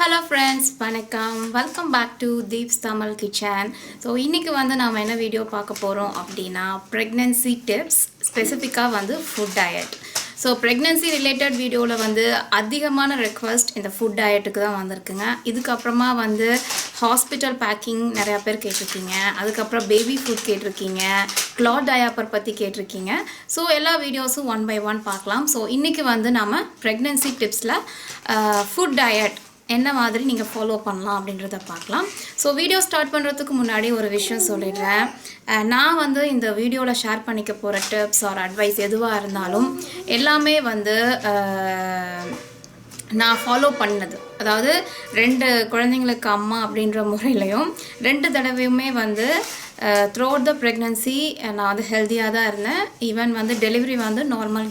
Hello friends, வணக்கம். Welcome back to Deep's Tamil Kitchen. So இன்னைக்கு வந்து நாம என்ன வீடியோ பார்க்க போறோம் அப்படினா pregnancy tips, ஸ்பெசிஃபிக்கா வந்து food diet. So pregnancy related வீடியோல வந்து அதிகமான request இந்த food dietக்கு தான் வந்திருக்குங்க. இதுக்கு அப்புறமா வந்து hospital packing நிறைய பேர் கேட்டிருக்கீங்க. அதுக்கு அப்புறம் baby food கேட்டிருக்கீங்க. cloth diaper பத்தி கேட்டிருக்கீங்க. So எல்லா வீடியோஸும் one by one பார்க்கலாம். So இன்னைக்கு வந்து நாம pregnancy tipsல food diet என்ன மாதிரி நீங்கள் ஃபாலோ பண்ணலாம் அப்படின்றத பார்க்கலாம். ஸோ வீடியோ ஸ்டார்ட் பண்ணுறதுக்கு முன்னாடி ஒரு விஷயம் சொல்லிடுறேன். நான் வந்து இந்த வீடியோவில் ஷேர் பண்ணிக்க போகிற டிப்ஸ் ஆர் அட்வைஸ் எதுவாக இருந்தாலும் எல்லாமே வந்து நான் ஃபாலோ பண்ணது. அதாவது 2 குழந்தைங்களுக்கு அம்மா அப்படின்ற முறையிலையும் 2 தடவையுமே வந்து த்ரூ அவுட் த ப்ரெக்னன்சி நான் வந்து ஹெல்த்தியாக தான் இருந்தேன். ஈவன் வந்து டெலிவரி வந்து நார்மல்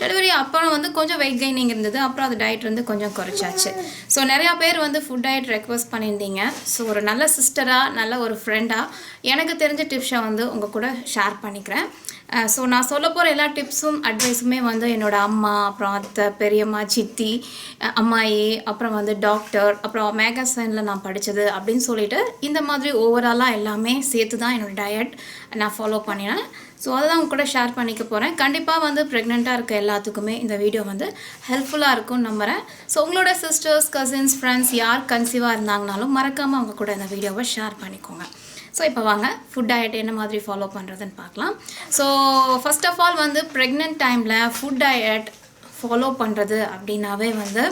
டெலிவரி அப்புறம் வந்து கொஞ்சம் வெயிட் கெய்னிங் இருந்தது. அப்புறம் அது டயட் வந்து கொஞ்சம் குறைச்சாச்சு. ஸோ நிறையா பேர் வந்து ஃபுட் டயட் ரெக்வஸ்ட் பண்ணியிருந்தீங்க. ஸோ ஒரு நல்ல சிஸ்டராக நல்ல ஒரு ஃப்ரெண்டாக எனக்கு தெரிஞ்ச டிப்ஸை வந்து உங்கள் கூட ஷேர் பண்ணிக்கிறேன். ஸோ நான் சொல்ல போகிற எல்லா டிப்ஸும் அட்வைஸுமே வந்து என்னோடய அம்மா, அப்புறம் அத்தை, பெரியம்மா, சித்தி, அம்மாயி, அப்புறம் வந்து டாக்டர், அப்புறம் மேகசைனில் நான் படித்தது அப்படின்னு சொல்லிட்டு இந்த மாதிரி ஓவராலாக எல்லாமே சேர்த்து தான் என்னோடய டயட் நான் ஃபாலோ பண்ணினேன். ஸோ அதை தான் உங்க கூட ஷேர் பண்ணிக்க போகிறேன். கண்டிப்பாக வந்து ப்ரெக்னெண்ட்டாக இருக்க எல்லாத்துக்குமே இந்த வீடியோ வந்து ஹெல்ப்ஃபுல்லாக இருக்கும்னு நம்புகிறேன். ஸோ உங்களோட சிஸ்டர்ஸ், கசின்ஸ், ஃப்ரெண்ட்ஸ் யார் கன்சீவாக இருந்தாங்கனாலும் மறக்காமல் அவங்க கூட இந்த வீடியோவை ஷேர் பண்ணிக்கோங்க. ஸோ இப்போ வாங்க ஃபுட் டயட் என்ன மாதிரி ஃபாலோ பண்ணுறதுன்னு பார்க்கலாம். ஸோ ஃபர்ஸ்ட் ஆஃப் ஆல் வந்து ப்ரெக்னென்ட் டைமில் ஃபுட் டயட் ஃபாலோ பண்ணுறது அப்படின்னாவே வந்து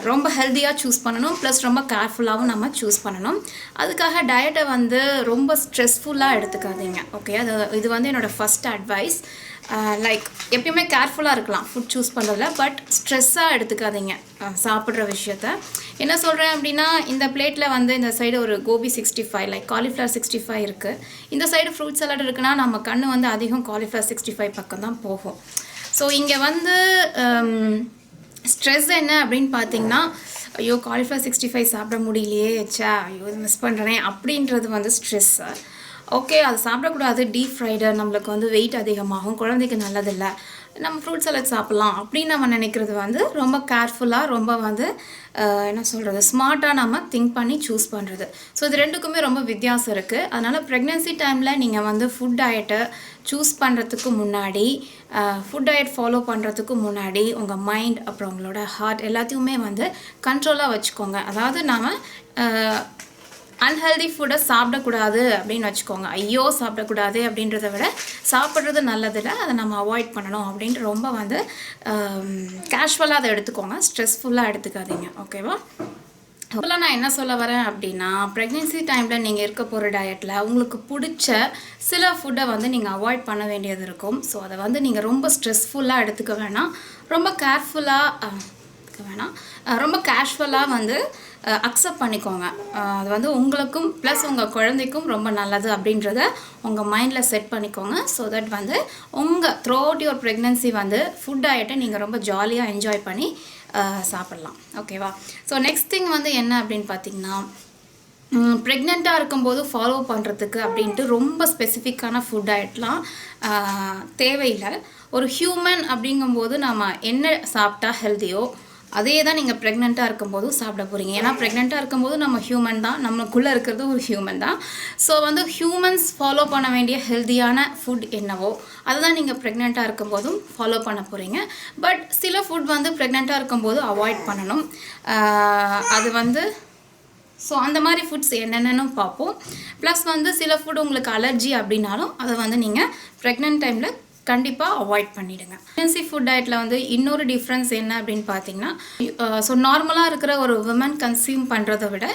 ரொம்ப ஹெல்த்தியாக சூஸ் பண்ணணும், ப்ளஸ் ரொம்ப கேர்ஃபுல்லாகவும் நம்ம சூஸ் பண்ணணும். அதுக்காக டயட்டை வந்து ரொம்ப ஸ்ட்ரெஸ்ஃபுல்லாக எடுத்துக்காதீங்க. ஓகே, இது வந்து என்னோடய ஃபஸ்ட் அட்வைஸ். லைக் எப்பயுமே கேர்ஃபுல்லாக இருக்கலாம் ஃபுட் சூஸ் பண்ணுறதுல, பட் ஸ்ட்ரெஸ்ஸாக எடுத்துக்காதீங்க சாப்பிட்ற விஷயத்த. என்ன சொல்கிறேன் அப்படின்னா, இந்த பிளேட்டில் வந்து இந்த சைடு ஒரு கோபி 65 லைக் காலிஃப்ளவர் 65 இருக்குது, இந்த சைடு ஃப்ரூட் சலாட் இருக்குன்னா நம்ம கண்ணு வந்து அதிகம் காலிஃப்ளவர் 65 பக்கம் தான் போகும். ஸோ இங்கே வந்து ஸ்ட்ரெஸ் என்ன அப்படின்னு பார்த்தீங்கன்னா, ஐயோ காலிஃப்ளவர் 65 சாப்பிட முடியலையே, ஐயோ இது மிஸ் பண்ணுறேன் அப்படின்றது வந்து ஸ்ட்ரெஸ்ஸு. ஓகே, அது சாப்பிடக்கூடாது, டீப் ஃப்ரைடு, நம்மளுக்கு வந்து வெயிட் அதிகமாகும், குழந்தைக்கு நல்லதில்லை, நம்ம ஃப்ரூட் சலாட் சாப்பிட்லாம் அப்படின்னு நம்ம நினைக்கிறது வந்து ரொம்ப கேர்ஃபுல்லாக, ரொம்ப வந்து என்ன சொல்கிறது, ஸ்மார்ட்டாக நம்ம திங்க் பண்ணி சூஸ் பண்ணுறது. ஸோ இது ரெண்டுக்குமே ரொம்ப வித்தியாசம் இருக்குது. அதனால் ப்ரெக்னென்சி டைமில் நீங்கள் வந்து ஃபுட் டயட்டை சூஸ் பண்ணுறதுக்கு முன்னாடி, ஃபுட் டயட் ஃபாலோ பண்ணுறதுக்கு முன்னாடி உங்கள் மைண்ட் அப்புறம் உங்களோட ஹார்ட் எல்லாத்தையுமே வந்து கண்ட்ரோலாக வச்சுக்கோங்க. அதாவது நாம் அன்ஹெல்தி ஃபுட்டை சாப்பிடக்கூடாது அப்படின்னு வச்சுக்கோங்க. ஐயோ சாப்பிடக்கூடாது அப்படின்றத விட சாப்பிட்றது நல்லதில்லை, அதை நம்ம அவாய்ட் பண்ணணும் அப்படின்ட்டு ரொம்ப வந்து கேஷுவலாக அதை எடுத்துக்கோங்க, ஸ்ட்ரெஸ்ஃபுல்லாக எடுத்துக்காதீங்க. ஓகேவா? இப்போலாம் நான் என்ன சொல்ல வரேன் அப்படின்னா, ப்ரெக்னென்சி டைமில் நீங்கள் இருக்க போகிற டயட்டில் உங்களுக்கு பிடிச்ச சில ஃபுட்டை வந்து நீங்கள் அவாய்ட் பண்ண வேண்டியது இருக்கும். ஸோ அதை வந்து நீங்கள் ரொம்ப ஸ்ட்ரெஸ்ஃபுல்லாக எடுத்துக்க வேணாம், ரொம்ப கேர்ஃபுல்லாக வேணாம், ரொம்ப கேஷுவலாக வந்து அக்செப்ட் பண்ணிக்கோங்க. அது வந்து உங்களுக்கும் ப்ளஸ் உங்கள் குழந்தைக்கும் ரொம்ப நல்லது அப்படின்றத உங்கள் மைண்டில் செட் பண்ணிக்கோங்க. ஸோ தட் வந்து உங்கள் த்ரூ அவுட் யுவர் ப்ரெக்னென்சி வந்து ஃபுட் டயட்டை நீங்கள் ரொம்ப ஜாலியாக என்ஜாய் பண்ணி சாப்பிட்லாம். ஓகேவா? ஸோ நெக்ஸ்ட் திங் வந்து என்ன அப்படின்னு பார்த்தீங்கன்னா, ப்ரெக்னெண்ட்டாக இருக்கும்போது ஃபாலோ பண்ணுறதுக்கு அப்படின்ட்டு ரொம்ப ஸ்பெசிஃபிக்கான ஃபுட் டயட்லாம் தேவையில்லை. ஒரு ஹியூமன் அப்படிங்கும்போது நம்ம என்ன சாப்பிட்டா ஹெல்த்தியோ அதே தான் நீங்கள் ப்ரெக்னெண்ட்டாக இருக்கும்போதும் சாப்பிட போகிறீங்க. ஏன்னா ப்ரெக்னெண்ட்டாக இருக்கும்போது நம்ம ஹியூமன் தான், நம்மளுக்குள்ளே இருக்கிறது ஒரு ஹியூமன் தான். ஸோ வந்து ஹியூமன்ஸ் ஃபாலோ பண்ண வேண்டிய ஹெல்த்தியான ஃபுட் என்னவோ அதை தான் நீங்கள் ப்ரெக்னெண்ட்டாக இருக்கும்போதும் ஃபாலோ பண்ண போகிறீங்க. பட் சில ஃபுட் வந்து ப்ரெக்னெண்ட்டாக இருக்கும்போது அவாய்ட் பண்ணணும். அது வந்து ஸோ அந்த மாதிரி ஃபுட்ஸ் என்னென்னு பார்ப்போம். ப்ளஸ் வந்து சில ஃபுட் உங்களுக்கு அலர்ஜி அப்படின்னாலும் அதை வந்து நீங்கள் ப்ரெக்னென்ட் டைமில் கண்டிப்பாக அவாய்ட் பண்ணிவிடுங்க. ப்ரெக்னன்சி ஃபுட் டயட்டில் வந்து இன்னொரு டிஃப்ரென்ஸ் என்ன அப்படின்னு பார்த்தீங்கன்னா, ஸோ நார்மலாக இருக்கிற ஒரு விமன் கன்சியூம் பண்ணுறதை விட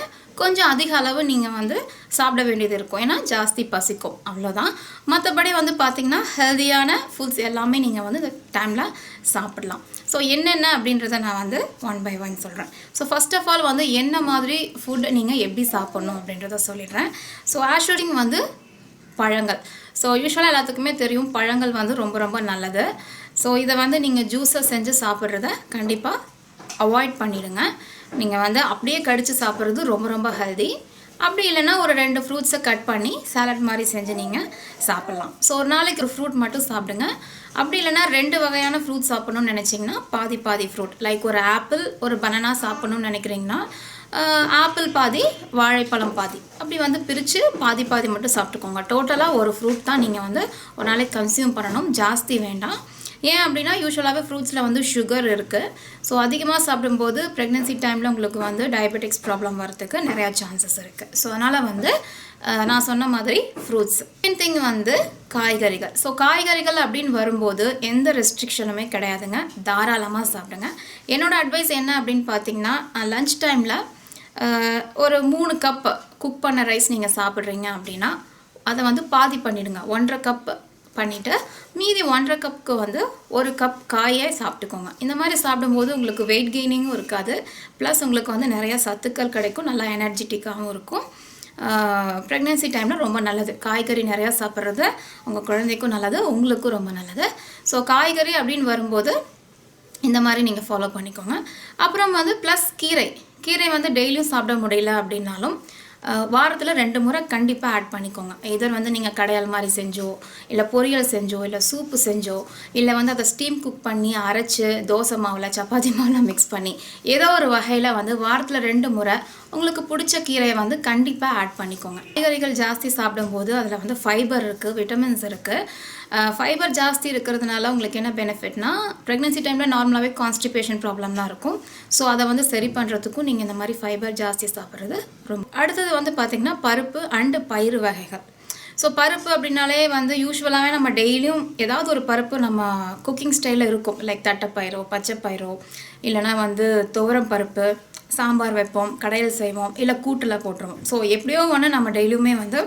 கொஞ்சம் அதிக அளவு நீங்கள் வந்து சாப்பிட வேண்டியது இருக்கும். ஏன்னா ஜாஸ்தி பசிக்கும், அவ்வளோதான். மற்றபடி வந்து பார்த்திங்கன்னா ஹெல்தியான ஃபுட்ஸ் எல்லாமே நீங்கள் வந்து இந்த டைமில் சாப்பிடலாம். ஸோ என்னென்ன அப்படின்றத நான் வந்து ஒன் பை ஒன் சொல்கிறேன். ஸோ ஃபர்ஸ்ட் ஆஃப் ஆல் வந்து என்ன மாதிரி ஃபுட் நீங்கள் எப்படி சாப்பிட்ணும் அப்படின்றத சொல்லிடுறேன். ஸோ ஆஷூரிங் வந்து பழங்கள். ஸோ யூஸ்வலாக எல்லாத்துக்குமே தெரியும் பழங்கள் வந்து ரொம்ப ரொம்ப நல்லது. ஸோ இதை வந்து நீங்கள் ஜூஸை செஞ்சு சாப்பிட்றத கண்டிப்பாக அவாய்ட் பண்ணிவிடுங்க. நீங்கள் வந்து அப்படியே கடித்து சாப்பிட்றது ரொம்ப ரொம்ப ஹெல்தி. அப்படி இல்லைன்னா ஒரு 2 ஃப்ரூட்ஸை கட் பண்ணி சாலட் மாதிரி செஞ்சு நீங்கள் சாப்பிட்லாம். ஸோ ஒரு நாளைக்கு ஒரு ஃப்ரூட் மட்டும் சாப்பிடுங்க. அப்படி இல்லைன்னா 2 வகையான ஃப்ரூட் சாப்பிட்ணுன்னு நினச்சிங்கன்னா பாதி ஃப்ரூட், லைக் ஒரு ஆப்பிள் ஒரு பனானா சாப்பிட்ணுன்னு நினைக்கிறீங்கன்னா ஆப்பிள் பாதி வாழைப்பழம் பாதி அப்படி வந்து பிரித்து பாதி மட்டும் சாப்பிட்டுக்கோங்க. டோட்டலாக ஒரு ஃப்ரூட் தான் நீங்கள் வந்து ஒரு நாளைக்கு கன்சியூம் பண்ணணும், ஜாஸ்தி வேண்டாம். ஏன் அப்படின்னா யூஸ்வலாகவே ஃப்ரூட்ஸில் வந்து சுகர் இருக்குது. ஸோ அதிகமாக சாப்பிடும்போது ப்ரெக்னென்சி டைமில் உங்களுக்கு வந்து டயபெட்டிக்ஸ் ப்ராப்ளம் வரதுக்கு நிறையா சான்சஸ் இருக்குது. ஸோ அதனால் வந்து நான் சொன்ன மாதிரி ஃப்ரூட்ஸ். செகண்ட் திங் வந்து காய்கறிகள். ஸோ காய்கறிகள் அப்படின்னு வரும்போது எந்த ரெஸ்ட்ரிக்ஷனுமே கிடையாதுங்க, தாராளமாக சாப்பிடுங்க. என்னோடய அட்வைஸ் என்ன அப்படின்னு பார்த்தீங்கன்னா, லன்ச் டைமில் ஒரு 3 கப் குக் பண்ண ரைஸ் நீங்கள் சாப்பிட்றீங்க அப்படின்னா அதை வந்து பாதி பண்ணிவிடுங்க. 1.5 கப் பண்ணிவிட்டு மீதி 1.5 கப்புக்கு வந்து 1 கப் காயை சாப்பிட்டுக்கோங்க. இந்த மாதிரி சாப்பிடும்போது உங்களுக்கு வெயிட் கெய்னிங்கும் இருக்காது, ப்ளஸ் உங்களுக்கு வந்து நிறையா சத்துக்கள் கிடைக்கும், நல்லா எனர்ஜெட்டிக்காகவும் இருக்கும். ப்ரெக்னென்சி டைமில் ரொம்ப நல்லது. காய்கறி நிறையா சாப்பிட்றது உங்கள் குழந்தைக்கும் நல்லது, உங்களுக்கும் ரொம்ப நல்லது. ஸோ காய்கறி அப்படின்னு வரும்போது இந்த மாதிரி நீங்கள் ஃபாலோ பண்ணிக்கோங்க. அப்புறம் வந்து ப்ளஸ் கீரை வந்து டெய்லியும் சாப்பிட முடியல அப்படின்னாலும் வாரத்தில் 2 முறை கண்டிப்பாக ஆட் பண்ணிக்கோங்க. இதர் வந்து நீங்கள் கடையால் மாதிரி செஞ்சோ, இல்லை பொரியல் செஞ்சோ, இல்லை சூப்பு செஞ்சோ, இல்லை வந்து அதை ஸ்டீம் குக் பண்ணி அரைச்சி தோசை மாவில் சப்பாத்தி மாவில் மிக்ஸ் பண்ணி ஏதோ ஒரு வகையில் வந்து வாரத்தில் 2 முறை உங்களுக்கு பிடிச்ச கீரையை வந்து கண்டிப்பாக ஆட் பண்ணிக்கோங்க. காய்கறிகள் ஜாஸ்தி சாப்பிடும்போது அதில் வந்து ஃபைபர் இருக்குது, விட்டமின்ஸ் இருக்குது. ஃபைபர் ஜாஸ்தி இருக்கிறதுனால உங்களுக்கு என்ன பெனிஃபிட்னா, ப்ரெக்னென்சி டைமில் நார்மலாகவே கான்ஸ்டிபேஷன் ப்ராப்ளம்லாம் இருக்கும். ஸோ அதை வந்து சரி பண்ணுறதுக்கும் நீங்கள் இந்த மாதிரி ஃபைபர் ஜாஸ்தி சாப்பிட்றது ரொம்ப. அடுத்தது வந்து பார்த்திங்கன்னா பருப்பு அண்டு பயிறு வகைகள். ஸோ பருப்பு அப்படின்னாலே வந்து யூஸ்வலாகவே நம்ம டெய்லியும் ஏதாவது ஒரு பருப்பு நம்ம குக்கிங் ஸ்டைலில் இருக்கும், லைக் தட்டைப்பயிரோ பச்சைப்பயிரோ, இல்லைனா வந்து துவரம் பருப்பு, சாம்பார் வைப்போம், கடையில் செய்வோம், இல்லை கூட்டில் போட்டுருவோம். ஸோ எப்படியோ ஒன்று நம்ம டெய்லியுமே வந்து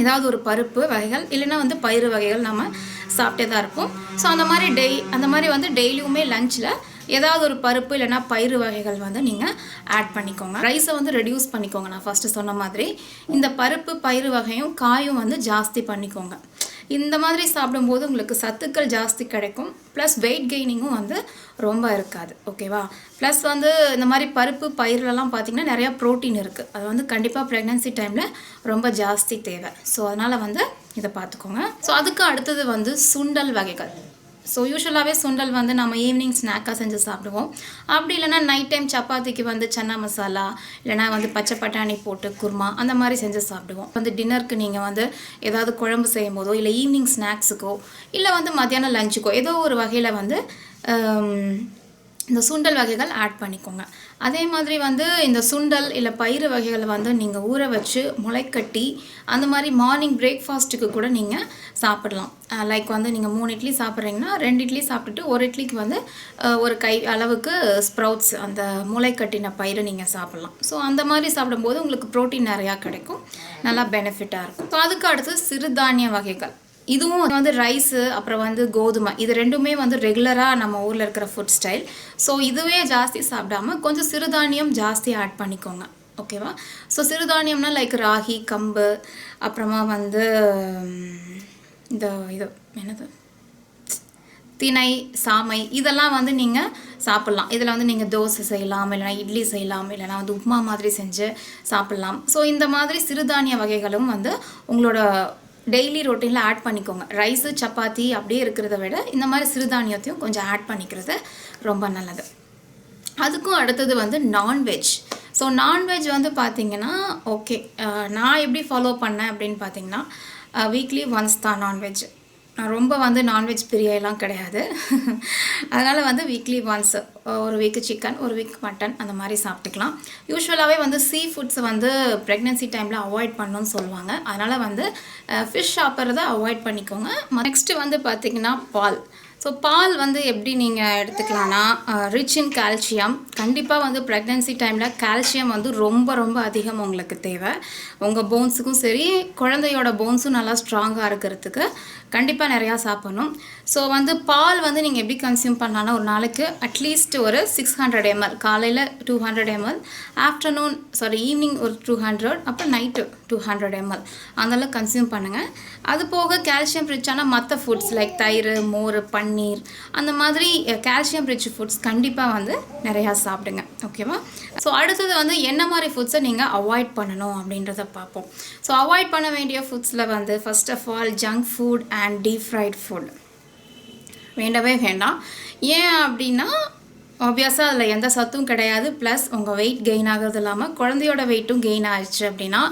ஏதாவது ஒரு பருப்பு வகைகள் இல்லைன்னா வந்து பயிறு வகைகள் நம்ம சாப்பிட்டே தான் இருப்போம். ஸோ அந்த மாதிரி வந்து டெய்லியுமே லஞ்சில் ஏதாவது ஒரு பருப்பு இல்லைனா பயிறு வகைகள் வந்து நீங்கள் ஆட் பண்ணிக்கோங்க. ரைஸை வந்து ரெடியூஸ் பண்ணிக்கோங்க. நான் ஃபஸ்ட்டு சொன்ன மாதிரி இந்த பருப்பு பயிறு வகையும் காயும் வந்து ஜாஸ்தி பண்ணிக்கோங்க. இந்த மாதிரி சாப்பிடும்போது உங்களுக்கு சத்துக்கள் ஜாஸ்தி கிடைக்கும், ப்ளஸ் வெயிட் கெய்னிங்கும் வந்து ரொம்ப இருக்காது. ஓகேவா? ப்ளஸ் வந்து இந்த மாதிரி பருப்பு பயிரெலாம் பார்த்திங்கன்னா நிறையா ப்ரோட்டீன் இருக்குது. அது வந்து கண்டிப்பாக ப்ரெக்னென்சி டைமில் ரொம்ப ஜாஸ்தி தேவை. ஸோ அதனால் வந்து இதை பார்த்துக்கோங்க. ஸோ அதுக்கு அடுத்தது வந்து சுண்டல் வகைகள். ஸோ யூஸ்வலாகவே சுண்டல் வந்து நம்ம ஈவினிங் ஸ்நாக்காக செஞ்சு சாப்பிடுவோம். அப்படி இல்லைனா நைட் டைம் சப்பாத்திக்கு வந்து சன்னா மசாலா இல்லைனா வந்து பச்சை பட்டாணி போட்டு குருமா அந்த மாதிரி செஞ்சு சாப்பிடுவோம். வந்து டின்னருக்கு நீங்கள் வந்து ஏதாவது குழம்பு செய்யும் போதோ, இல்லை ஈவினிங் ஸ்நாக்ஸுக்கோ, இல்லை வந்து மத்தியானம் லஞ்சுக்கோ ஏதோ ஒரு வகையில் வந்து இந்த சுண்டல் வகைகள் ஆட் பண்ணிக்கோங்க. அதே மாதிரி வந்து இந்த சுண்டல் இல்லை பயிறு வகைகளை வந்து நீங்கள் ஊற வச்சு முளைக்கட்டி அந்த மாதிரி மார்னிங் பிரேக்ஃபாஸ்ட்டுக்கு கூட நீங்கள் சாப்பிடலாம். லைக் வந்து நீங்கள் 3 இட்லி சாப்பிட்றீங்கன்னா 2 இட்லி சாப்பிட்டுட்டு 1 இட்லிக்கு வந்து ஒரு கை அளவுக்கு ஸ்ப்ரவுட்ஸ் அந்த முளைக்கட்டின பயிரை நீங்கள் சாப்பிட்லாம். ஸோ அந்த மாதிரி சாப்பிடும்போது உங்களுக்கு ப்ரோட்டீன் நிறையா கிடைக்கும், நல்லா பெனிஃபிட்டாக இருக்கும். ஸோ அதுக்கு அடுத்து சிறுதானிய வகைகள். இதுவும் வந்து ரைஸு அப்புறம் வந்து கோதுமை, இது ரெண்டுமே வந்து ரெகுலராக நம்ம ஊரில் இருக்கிற ஃபுட் ஸ்டைல். ஸோ இதுவே ஜாஸ்தி சாப்பிடாமல் கொஞ்சம் சிறுதானியம் ஜாஸ்தி ஆட் பண்ணிக்கோங்க. ஓகேவா? ஸோ சிறுதானியம்னா லைக் ராகி, கம்பு, அப்புறமா வந்து இந்த இது என்னது திணை, சாமை, இதெல்லாம் வந்து நீங்கள் சாப்பிட்லாம். இதில் வந்து நீங்கள் தோசை செய்யலாம், இல்லைனா இட்லி செய்யலாம், இல்லைனா வந்து உப்புமா மாதிரி செஞ்சு சாப்பிட்லாம். ஸோ இந்த மாதிரி சிறுதானிய வகைகளும் வந்து உங்களோட டெய்லி ரொட்டீனில் ஆட் பண்ணிக்கோங்க. ரைஸு சப்பாத்தி அப்படியே இருக்கிறத விட இந்த மாதிரி சிறுதானியத்தையும் கொஞ்சம் ஆட் பண்ணிக்கிறது ரொம்ப நல்லது. அதுக்கும் அடுத்தது வந்து நான்வெஜ். ஸோ நான்வெஜ் வந்து பார்த்திங்கன்னா ஓகே, நான் எப்படி ஃபாலோ பண்ணேன் அப்படின்னு பார்த்திங்கன்னா வீக்லி ஒன்ஸ் தான் நான்வெஜ். நான் ரொம்ப வந்து நான்வெஜ் பிரியெல்லாம் கிடையாது. அதனால் வந்து வீக்லி ஒன்ஸ், ஒரு வீக்கு சிக்கன், ஒரு வீக் மட்டன் அந்த மாதிரி சாப்பிட்டுக்கலாம். யூஸ்வலாகவே வந்து சீ ஃபுட்ஸ் வந்து ப்ரெக்னென்சி டைமில் அவாய்ட் பண்ணணும்னு சொல்லுவாங்க. அதனால் வந்து ஃபிஷ் சாப்பிட்றத அவாய்ட் பண்ணிக்கோங்க. நெக்ஸ்ட்டு வந்து பார்த்திங்கன்னா பால். ஸோ பால் வந்து எப்படி நீங்கள் எடுத்துக்கலான்னா, ரிச் இன் கால்சியம். கண்டிப்பாக வந்து ப்ரெக்னென்சி டைமில் கால்சியம் வந்து ரொம்ப ரொம்ப அதிகம் உங்களுக்கு தேவை. உங்கள் போன்ஸுக்கும் சரி, குழந்தையோட போன்ஸும் நல்லா ஸ்ட்ராங்காக இருக்கிறதுக்கு கண்டிப்பாக நிறையா சாப்பிடணும். ஸோ வந்து பால் வந்து நீங்கள் எப்படி கன்சியூம் பண்ணலான்னா ஒரு நாளைக்கு அட்லீஸ்ட் ஒரு 600 ml, காலையில் 200 ml, ஆஃப்டர்நூன் ஈவினிங் ஒரு 200, அப்புறம் நைட்டு 200 ml அதெல்லாம் கன்சியூம் பண்ணுங்கள். அது போக கால்சியம் ரிச்சான மற்ற ஃபுட்ஸ் லைக் தயிர், மோர், பன்னீர் அந்த மாதிரி கால்சியம் ரிச் ஃபுட்ஸ் கண்டிப்பாக வந்து நிறையா சாப்பிடுங்க. ஓகேவா? ஸோ அடுத்தது வந்து என்ன மாதிரி ஃபுட்ஸை நீங்கள் அவாய்ட் பண்ணணும் அப்படின்றத பார்ப்போம். ஸோ அவாய்ட் பண்ண வேண்டிய ஃபுட்ஸில் வந்து first of all junk food and deep fried food வேண்டவே வேண்டாம். ஏன் அப்படின்னா ஆப்வியஸாக அதில் எந்த சத்தும் கிடையாது. ப்ளஸ் உங்கள் வெயிட் கெயின் ஆகிறது இல்லாமல் குழந்தையோட வெயிட்டும் கெயின் ஆயிடுச்சு அப்படின்னா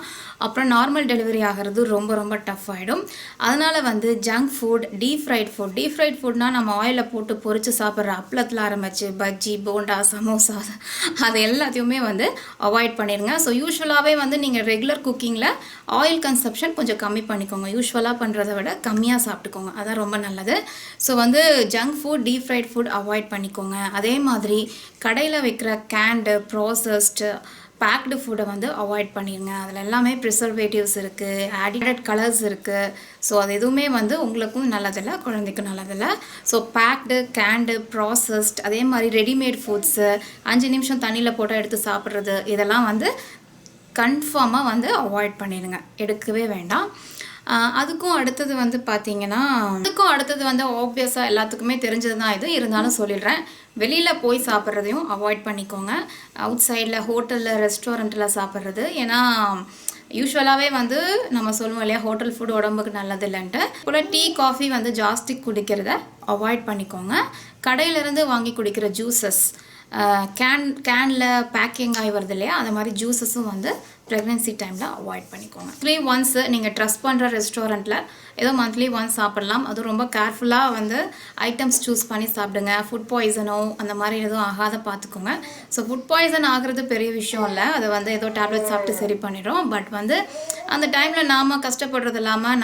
அப்புறம் நார்மல் டெலிவரி ஆகிறது ரொம்ப ரொம்ப டஃப் ஆகிடும். அதனால் வந்து ஜங்க் ஃபுட், டீப் ஃப்ரைட் ஃபுட்னால் நம்ம ஆயிலில் போட்டு பொரித்து சாப்பிட்ற அப்பளத்தில் ஆரம்பிச்சு பஜ்ஜி, போண்டா, சமோசா அது எல்லாத்தையுமே வந்து அவாய்ட் பண்ணிடுங்க. ஸோ யூஸ்வலாகவே வந்து நீங்கள் ரெகுலர் குக்கிங்கில் ஆயில் கன்சப்ஷன் கொஞ்சம் கம்மி பண்ணிக்கோங்க. யூஸ்வலாக பண்ணுறதை விட கம்மியாக சாப்பிட்டுக்கோங்க, அதான் ரொம்ப நல்லது. ஸோ வந்து junk food, deep fried food avoid பண்ணிக்கோங்க. அதே மாதிரி கடையில் வைக்கிற கேண்டு, ப்ராசஸ்டு, பேக்டு ஃபுட்டை வந்து அவாய்ட் பண்ணிடுங்க. அதில் எல்லாமே ப்ரிசர்வேட்டிவ்ஸ் இருக்குது, ஆடட் கலர்ஸ் இருக்குது. ஸோ அது எதுவுமே வந்து உங்களுக்கும் நல்லதில்லை, குழந்தைக்கும் நல்லதில்லை. ஸோ பேக்டு, கேண்டு, ப்ராசஸ்ட், அதே மாதிரி ரெடிமேட் ஃபுட்ஸு 5 நிமிஷம் தண்ணியில் போட்டால் எடுத்து சாப்பிட்றது, இதெல்லாம் வந்து கன்ஃபார்மாக வந்து அவாய்ட் பண்ணிடுங்க, எடுக்கவே வேண்டாம். அதுக்கும் அடுத்தது வந்து பார்த்திங்கன்னா ஆப்வியஸாக எல்லாத்துக்குமே தெரிஞ்சது தான் இது, இருந்தாலும் சொல்லிடுறேன். வெளியில் போய் சாப்பிட்றதையும் அவாய்ட் பண்ணிக்கோங்க. அவுட் சைடில் ஹோட்டலில், ரெஸ்டாரண்ட்டில் சாப்பிட்றது. ஏன்னா யூஸ்வலாகவே வந்து நம்ம சொல்லுவோம் இல்லையா, ஹோட்டல் ஃபுட் உடம்புக்கு நல்லது இல்லைன்ட்டு. போல் டீ, காஃபி வந்து ஜாஸ்தி குடிக்கிறத அவாய்ட் பண்ணிக்கோங்க. கடையிலேருந்து வாங்கி குடிக்கிற ஜூஸஸ், கேனில் பேக்கிங் ஆகி வருது இல்லையா, அந்த மாதிரி ஜூஸஸும் வந்து ப்ரெக்னென்சி டைமில் அவாய்ட் பண்ணிக்கோங்க. மந்த்லி ஒன்ஸ் நீங்கள் ட்ரஸ்ட் பண்ணுற ரெஸ்டாரண்ட்டில் ஏதோ மந்த்லி ஒன்ஸ் சாப்பிட்லாம். அதுவும் ரொம்ப கேர்ஃபுல்லாக வந்து ஐட்டம்ஸ் சூஸ் பண்ணி சாப்பிடுங்க. ஃபுட் பாய்சனோ அந்த மாதிரி எதுவும் ஆகாத பார்த்துக்கோங்க. ஸோ ஃபுட் பாய்சன் ஆகிறது பெரிய விஷயம் இல்லை, அது வந்து ஏதோ டேப்லெட் சாப்பிட்டு சரி பண்ணிடும். பட் வந்து அந்த டைமில் நாம் கஷ்டப்படுறது இல்லாமல்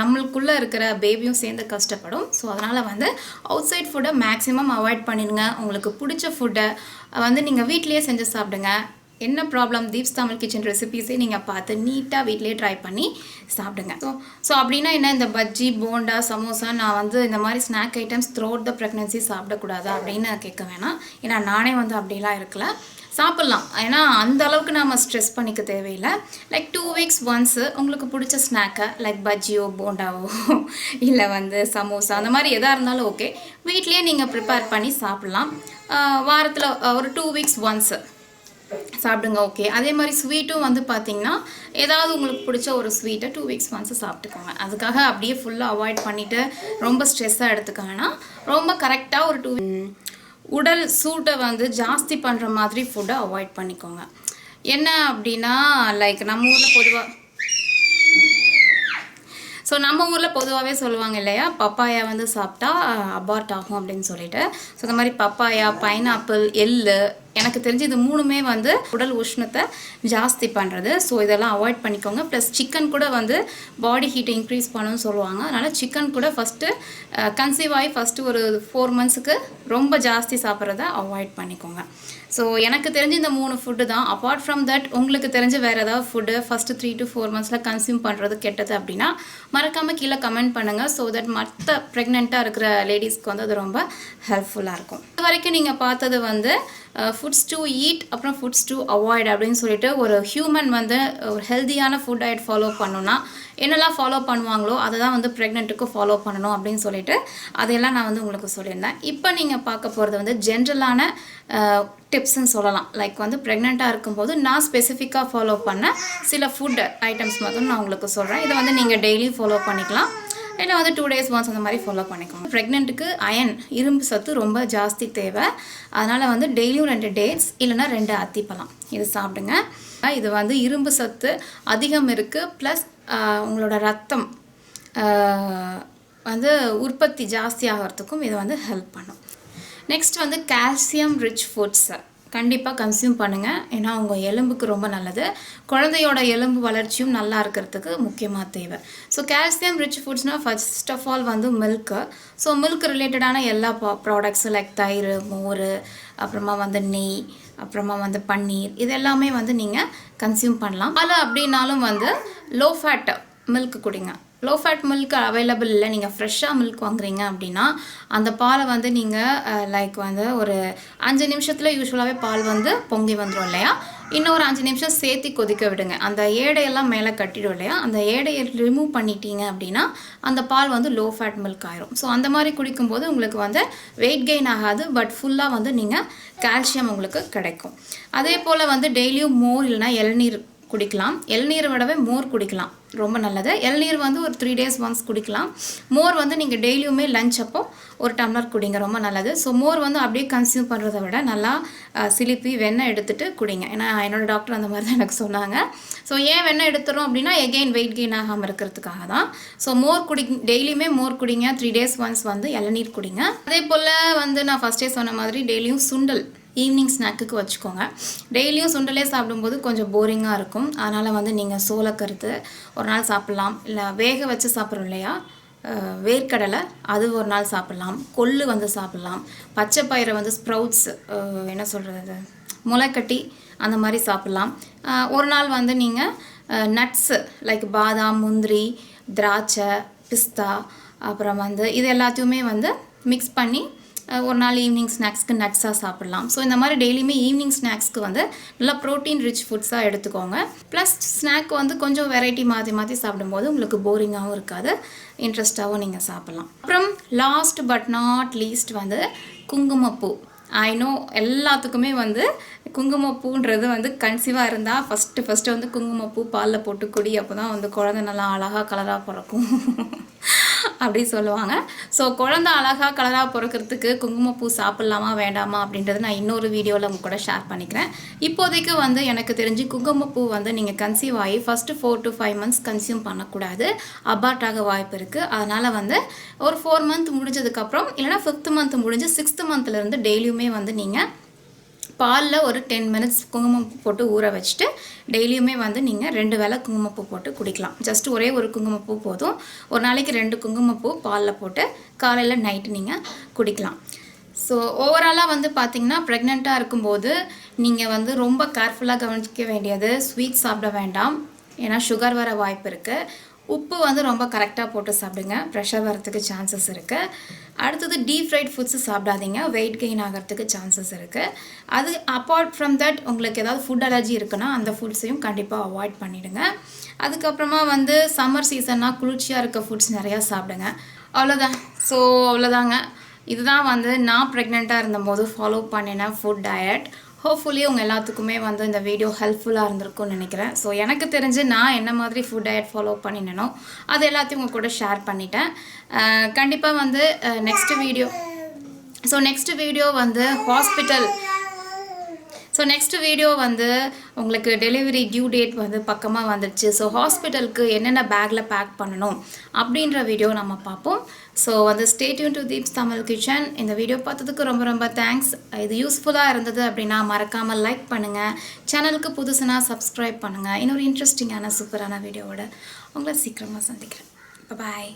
நம்மளுக்குள்ளே இருக்கிற பேபியும் சேர்ந்து கஷ்டப்படும். ஸோ அதனால் வந்து அவுட் சைட் ஃபுட்டை மேக்ஸிமம் அவாய்ட் பண்ணிடுங்க. உங்களுக்கு பிடிச்ச ஃபுட்டை வந்து நீங்கள் வீட்லேயே செஞ்சு சாப்பிடுங்க. என்ன ப்ராப்ளம், தீப்ஸ் தமிழ் கிச்சன் ரெசிபீஸே நீங்கள் பார்த்து நீட்டாக வீட்லேயே ட்ரை பண்ணி சாப்பிடுங்க. ஸோ அப்படின்னா என்ன, இந்த பஜ்ஜி, போண்டா, சமோசா நான் வந்து இந்த மாதிரி ஸ்நாக் ஐட்டம்ஸ் த்ரூஅவுட் த ப்ரெக்னன்சி சாப்பிடக்கூடாது அப்படின்னு கேட்க வேணாம். ஏன்னா நானே வந்து அப்படிலாம் இருக்கல, சாப்பிட்லாம். ஏன்னா அந்த அளவுக்கு நம்ம ஸ்ட்ரெஸ் பண்ணிக்க தேவையில்லை. லைக் 2 weeks ஒன்ஸு உங்களுக்கு பிடிச்ச ஸ்நாக்கை லைக் பஜ்ஜியோ, போண்டாவோ, இல்லை வந்து சமோசா, அந்த மாதிரி எதாக இருந்தாலும் ஓகே, வீட்லேயே நீங்கள் ப்ரிப்பேர் பண்ணி சாப்பிட்லாம். வாரத்தில் ஒரு 2 weeks ஒன்ஸு சாப்பிடுங்க. ஓகே. அதே மாதிரி ஸ்வீட்டும் வந்து பார்த்திங்கன்னா ஏதாவது உங்களுக்கு பிடிச்ச ஒரு ஸ்வீட்டை 2 weeks ஒன்ஸு சாப்பிட்டுக்கோங்க. அதுக்காக அப்படியே ஃபுல்லாக அவாய்ட் பண்ணிவிட்டு ரொம்ப ஸ்ட்ரெஸ்ஸாக எடுத்துக்காங்கன்னா ரொம்ப கரெக்டாக ஒரு 2 உடல் சூட்டை வந்து ஜாஸ்தி பண்ணுற மாதிரி ஃபுட்டை அவாய்ட் பண்ணிக்கோங்க. என்ன அப்படின்னா லைக் நம்ம ஊரில் பொதுவாகவே சொல்லுவாங்க இல்லையா, பப்பாயா வந்து சாப்பிட்டா அபார்ட் ஆகும் அப்படின்னு சொல்லிட்டு. ஸோ இந்த மாதிரி பப்பாயா, பைனாப்பிள், எள்ளு, எனக்கு தெரிஞ்சு இது 3மே வந்து உடல் உஷ்ணத்தை ஜாஸ்தி பண்ணுறது. ஸோ இதெல்லாம் அவாய்ட் பண்ணிக்கோங்க. ப்ளஸ் சிக்கன் கூட வந்து பாடி ஹீட்டை இன்க்ரீஸ் பண்ணணும்னு சொல்லுவாங்க. அதனால் சிக்கன் கூட ஃபஸ்ட்டு கன்சீவ் ஆகி ஃபஸ்ட்டு ஒரு 4 months ரொம்ப ஜாஸ்தி சாப்பிட்றத அவாய்ட் பண்ணிக்கோங்க. ஸோ எனக்கு தெரிஞ்சு இந்த 3 ஃபுட்டு தான். அப்பார்ட் ஃப்ரம் தட் உங்களுக்கு தெரிஞ்சு வேறு ஏதாவது food first 3 to 4 months consume பண்ணுறது கெட்டது அப்படின்னா மறக்காமல் கீழே கமெண்ட் பண்ணுங்கள். ஸோ தட் மற்ற ப்ரெக்னெண்ட்டாக இருக்கிற லேடிஸ்க்கு வந்து அது ரொம்ப ஹெல்ப்ஃபுல்லாக இருக்கும். இது வரைக்கும் நீங்கள் பார்த்தது வந்து ஃபுட்ஸ் டு ஈட், அப்புறம் ஃபுட்ஸ் டு அவாய்ட் அப்படின்னு சொல்லிட்டு ஒரு ஹியூமன் வந்து ஒரு ஹெல்த்தியான ஃபுட் டயட் ஃபாலோ பண்ணணும்னா என்னெல்லாம் ஃபாலோ பண்ணுவாங்களோ அதை தான் வந்து ப்ரெக்னென்ட்டுக்கு ஃபாலோ பண்ணணும் அப்படின்னு சொல்லிட்டு அதையெல்லாம் நான் வந்து உங்களுக்கு சொல்லியிருந்தேன். இப்போ நீங்கள் பார்க்க போகிறது வந்து ஜென்ரலான டிப்ஸ்ன்னு சொல்லலாம். லைக் வந்து ப்ரெக்னெண்ட்டாக இருக்கும்போது நான் ஸ்பெசிஃபிக்காக ஃபாலோ பண்ண சில ஃபுட் ஐட்டம்ஸ் மட்டும் நான் உங்களுக்கு சொல்கிறேன். இதை வந்து நீங்கள் டெய்லி ஃபாலோ பண்ணிக்கலாம், இல்லை வந்து 2 days ஒன்ஸ் அந்த மாதிரி ஃபாலோ பண்ணிக்கோங்க. ப்ரெக்னென்ட்டுக்கு அயன், இரும்பு சத்து ரொம்ப ஜாஸ்தி தேவை. அதனால் வந்து டெய்லியும் 2 dates இல்லைனா 2 அத்திப்பழம் இது சாப்பிடுங்க. இது வந்து இரும்பு சத்து அதிகம் இருக்குது. ப்ளஸ் உங்களோட ரத்தம் வந்து உற்பத்தி ஜாஸ்தி ஆகிறதுக்கும் இது வந்து ஹெல்ப் பண்ணும். நெக்ஸ்ட் வந்து கால்சியம் ரிச் ஃபுட்ஸை கண்டிப்பாக கன்சியூம் பண்ணுங்கள். ஏன்னா உங்கள் எலும்புக்கு ரொம்ப நல்லது. குழந்தையோட எலும்பு வளர்ச்சியும் நல்லா இருக்கிறதுக்கு முக்கியமாக தேவை. ஸோ கால்சியம் ரிச் ஃபுட்ஸ்னால் ஃபர்ஸ்ட் ஆஃப் ஆல் வந்து மில்க்கு. ஸோ மில்க் ரிலேட்டடான எல்லா ப்ராடக்ட்ஸும் லைக் தயிர், மோர், அப்புறமா வந்து நெய், அப்புறமா வந்து பன்னீர், இது எல்லாமே வந்து நீங்கள் கன்சியூம் பண்ணலாம். அதில் அப்படின்னாலும் வந்து லோ ஃபேட் மில்க் குடிங்க. லோ ஃபேட் மில்க் அவைலபிள் இல்லை, நீங்கள் ஃப்ரெஷ்ஷாக மில்க் வாங்குறீங்க அப்படின்னா அந்த பாலை வந்து நீங்கள் லைக் வந்து ஒரு 5 நிமிஷத்தில் யூஸ்வலாகவே பால் வந்து பொங்கி வந்துடும் இல்லையா, இன்னும் ஒரு 5 நிமிஷம் சேர்த்து கொதிக்க விடுங்க. அந்த ஏடையெல்லாம் மேலே கட்டிடும் இல்லையா, அந்த ஏடையை ரிமூவ் பண்ணிட்டீங்க அப்படின்னா அந்த பால் வந்து லோ ஃபேட் மில்க் ஆயிரும். ஸோ அந்த மாதிரி குடிக்கும்போது உங்களுக்கு வந்து வெயிட் கெயின் ஆகாது, பட் ஃபுல்லாக வந்து நீங்கள் கால்சியம் உங்களுக்கு கிடைக்கும். அதே போல் வந்து டெய்லியும் மோர் இல்லைனா இளநீர் குடிக்கலாம். இளநீரை விடவே மோர் குடிக்கலாம், ரொம்ப நல்லது. இளநீர் வந்து ஒரு 3 days ஒன்ஸ் குடிக்கலாம். மோர் வந்து நீங்கள் டெய்லியுமே லஞ்ச் அப்போ ஒரு டம்ளர் குடிங்க, ரொம்ப நல்லது. ஸோ மோர் வந்து அப்படியே கன்சியூம் பண்ணுறத விட நல்லா சிலிப்பி வெண்ணெய் எடுத்துகிட்டு குடிங்க. ஏன்னா என்னோடய டாக்டர் அந்த மாதிரி தான் எனக்கு சொன்னாங்க. ஸோ ஏன் வெண்ணெய் எடுத்துகிறோம் அப்படின்னா எகெயின் வெயிட் கெயின் ஆகாமல் இருக்கிறதுக்காக தான். ஸோ மோர் டெய்லியுமே மோர் குடிங்க, 3 days ஒன்ஸ் வந்து இளநீர் குடிங்க. அதே போல் வந்து நான் ஃபஸ்ட்டே சொன்ன மாதிரி டெய்லியும் சுண்டல் ஈவினிங் ஸ்நாக்குக்கு வச்சுக்கோங்க. டெய்லியும் சுண்டலே சாப்பிடும்போது கொஞ்சம் போரிங்காக இருக்கும். அதனால் வந்து நீங்கள் சோளக்கருத்து ஒரு நாள் சாப்பிட்லாம், இல்லை வேக வச்சு சாப்பிட்றோம் இல்லையா வேர்க்கடலை, அது ஒரு நாள் சாப்பிட்லாம். கொள்ளு வந்து சாப்பிட்லாம். பச்சை பயிரை வந்து ஸ்ப்ரவுட்ஸ் என்ன சொல்கிறது முளைக்கட்டி அந்த மாதிரி சாப்பிட்லாம். ஒரு நாள் வந்து நீங்கள் நட்ஸு லைக் பாதாம், முந்திரி, திராட்சை, பிஸ்தா, அப்புறம் வந்து இது எல்லாத்தையுமே வந்து மிக்ஸ் பண்ணி ஒரு நாள் ஈவினிங் ஸ்நாக்ஸ்க்கு நட்ஸாக சாப்பிட்லாம். ஸோ இந்த மாதிரி டெய்லியுமே ஈவினிங் ஸ்நாக்ஸ்க்கு வந்து நல்லா ப்ரோட்டீன் ரிச் ஃபுட்ஸாக எடுத்துக்கோங்க. ப்ளஸ் ஸ்நாக் வந்து கொஞ்சம் வெரைட்டி மாற்றி மாற்றி சாப்பிடும்போது உங்களுக்கு போரிங்காகவும் இருக்காது, இன்ட்ரெஸ்ட்டாகவும் நீங்கள் சாப்பிட்லாம். அப்புறம் லாஸ்ட் பட் நாட் லீஸ்ட் வந்து குங்குமப்பூ. ஐ நோ எல்லாத்துக்குமே வந்து குங்குமப்பூன்றது வந்து கன்சீவாக இருந்தால் ஃபஸ்ட்டு வந்து குங்குமப்பூ பாலில் போட்டு குடி, அப்போ தான் வந்து குழந்தை நல்லா அழகாக கலராக பிறக்கும் அப்படி சொல்லுவாங்க. ஸோ குழந்தை அழகாக கலராக பிறக்கிறதுக்கு குங்குமப்பூ சாப்பிட்லாமா வேண்டாமா அப்படின்றது நான் இன்னொரு வீடியோவில் உங்க கூட ஷேர் பண்ணிக்கிறேன். இப்போதைக்கு வந்து எனக்கு தெரிஞ்சு குங்குமப்பூ வந்து நீங்கள் கன்சீவ் ஆகி ஃபஸ்ட்டு 4 to 5 months கன்சியூம் பண்ணக்கூடாது, அபார்ட் ஆக வாய்ப்பு இருக்குது. அதனால் வந்து ஒரு 4 month முடிஞ்சதுக்கப்புறம் இல்லைனா 5th month முடிஞ்சு 6th monthலேருந்து டெய்லியுமே வந்து நீங்கள் பாலில் ஒரு 10 minutes குங்குமப்பூ போட்டு ஊற வச்சுட்டு டெய்லியுமே வந்து நீங்கள் 2 வேளை குங்குமப்பூ போட்டு குடிக்கலாம். ஜஸ்ட் ஒரே ஒரு குங்குமப்பூ போதும். ஒரு நாளைக்கு 2 குங்குமப்பூ பாலில் போட்டு காலையில் நைட்டு நீங்கள் குடிக்கலாம். ஸோ ஓவராலாக வந்து பார்த்திங்கன்னா ப்ரெக்னெண்ட்டாக இருக்கும்போது நீங்கள் வந்து ரொம்ப கேர்ஃபுல்லாக கவனிக்க வேண்டியது ஸ்வீட் சாப்பிட வேண்டாம், ஏன்னா சுகர் வர வாய்ப்பு இருக்குது. உப்பு வந்து ரொம்ப கரெக்டாக போட்டு சாப்பிடுங்க, ப்ரெஷர் வரத்துக்கு சான்சஸ் இருக்குது. அடுத்தது டீப் ஃப்ரைட் ஃபுட்ஸு சாப்பிடாதீங்க, வெயிட் கெயின் ஆகிறதுக்கு சான்சஸ் இருக்குது. அது அப்பார்ட் ஃப்ரம் தட் உங்களுக்கு ஏதாவது ஃபுட் அலர்ஜி இருக்குன்னா அந்த ஃபுட்ஸையும் கண்டிப்பாக அவாய்ட் பண்ணிவிடுங்க. அதுக்கப்புறமா வந்து சம்மர் சீசன்னாக குளிர்ச்சியாக இருக்க ஃபுட்ஸ் நிறையா சாப்பிடுங்க. அவ்வளோதான். ஸோ அவ்வளோதாங்க. இதுதான் வந்து நான் ப்ரெக்னெண்ட்டாக இருந்தபோது ஃபாலோ பண்ணின ஃபுட் டயட். ஹோப்ஃபுல்லி உங்கள் எல்லாத்துக்குமே வந்து இந்த வீடியோ ஹெல்ப்ஃபுல்லாக இருந்திருக்கும்னு நினைக்கிறேன். ஸோ எனக்கு தெரிஞ்சு நான் என்ன மாதிரி ஃபுட் டயட் ஃபாலோ பண்ணினேனோ அது எல்லாத்தையும் உங்கள் கூட ஷேர் பண்ணிட்டேன். கண்டிப்பாக வந்து நெக்ஸ்ட் வீடியோ வந்து நெக்ஸ்ட் வீடியோ வந்து உங்களுக்கு டெலிவரி டியூ டேட் வந்து பக்கமாக வந்துடுச்சு. ஸோ ஹாஸ்பிட்டலுக்கு என்னென்ன பேக்கில் பேக் பண்ணணும் அப்படின்ற வீடியோ நம்ம பார்ப்போம். ஸோ வந்து stay tune to Deeps Tamil kitchen. இந்த வீடியோ பார்த்ததுக்கு ரொம்ப ரொம்ப தேங்க்ஸ். இது யூஸ்ஃபுல்லாக இருந்தது அப்படின்னா மறக்காமல் லைக் பண்ணுங்கள், சேனலுக்கு புதுசுனா சப்ஸ்கிரைப் பண்ணுங்கள். இன்னொரு இன்ட்ரெஸ்டிங்கான சூப்பரான வீடியோவோட உங்களை சீக்கிரமாக சந்திக்கிறேன். பாய்.